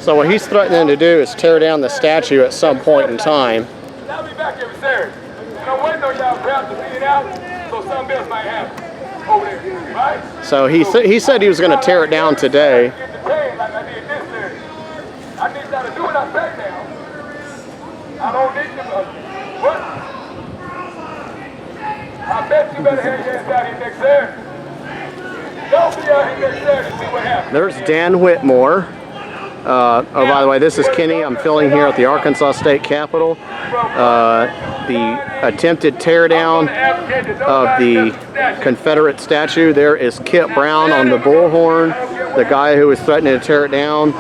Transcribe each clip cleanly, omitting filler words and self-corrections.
So what he's threatening to do is tear down the statue at some point in time. I'll be back every Saturday. And I'm waiting on y'all crowd to be out, so something else might happen over there, right? So he said he was going to tear it down today. I need y'all to do what I say now. I don't need to. What? I bet you better have your ass out here next Saturday. Don't be out here next Saturday to see what happens. There's Dan Whitmore. Oh, by the way, this is Kenny. I'm filming here at the Arkansas State Capitol. The attempted teardown of the Confederate statue. There is Kipp Brown on the bullhorn, the guy who was threatening to tear it down.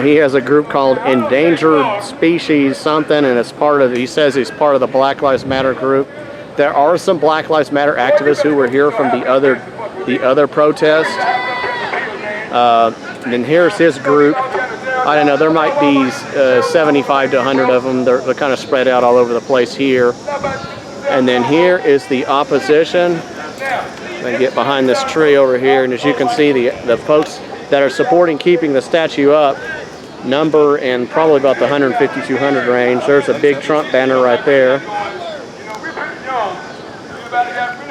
He has a group called Endangered Species something, and it's part of, he says he's part of the Black Lives Matter group. There are some Black Lives Matter activists who were here from the other protest. And then here's his group. I don't know, there might be 75 to 100 of them. They're kind of spread out all over the place here. And then here is the opposition. They get behind this tree over here, and as you can see, the folks that are supporting keeping the statue up number in probably about the 150, 200 range. There's a big Trump banner right there.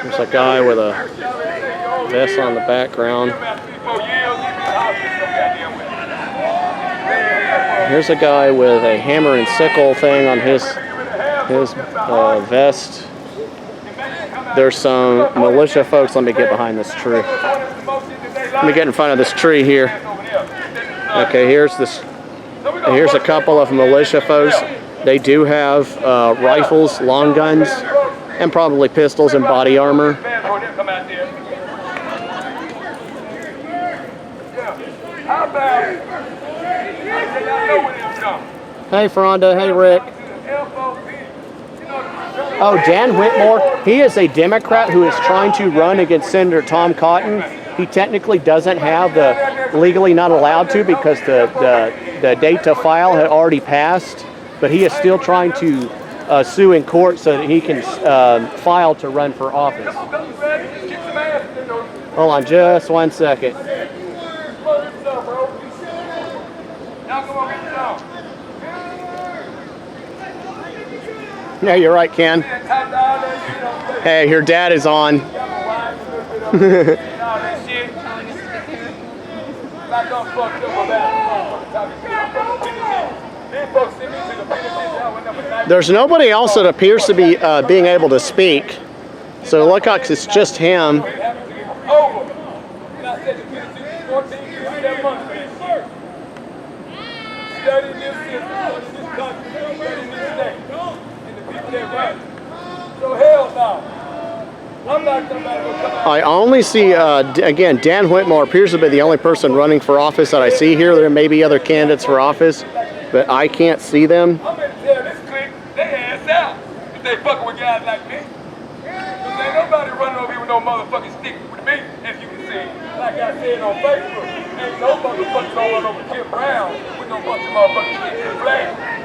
There's a guy with a vest on the background. Here's a guy with a hammer and sickle thing on his vest. There's some militia folks. Let me get behind this tree. Let me get in front of this tree here. Okay, here's a couple of militia folks. They do have rifles, long guns, and probably pistols and body armor. Hey, Fronda. Hey, Rick. Oh, Dan Whitmore. He is a Democrat who is trying to run against Senator Tom Cotton. He technically doesn't have the legally not allowed to because the date to file had already passed, but he is still trying to sue in court so that he can file to run for office. Hold on just 1 second. Yeah, you're right, Ken. Hey, your dad is on. There's nobody else that appears to be being able to speak. So it looks like it's just him. I only see, again, Dan Whitmore appears to be the only person running for office that I see here. There may be other candidates for office, but I can't see them. I'm going to tell this clique, they ass out if they fucking with guys like me. Because ain't nobody running over here with no motherfucking stick with me, as you can see. Like I said on Facebook, ain't no motherfuckers gonna run over Kipp Brown with no bunch of motherfucking sticks and flags.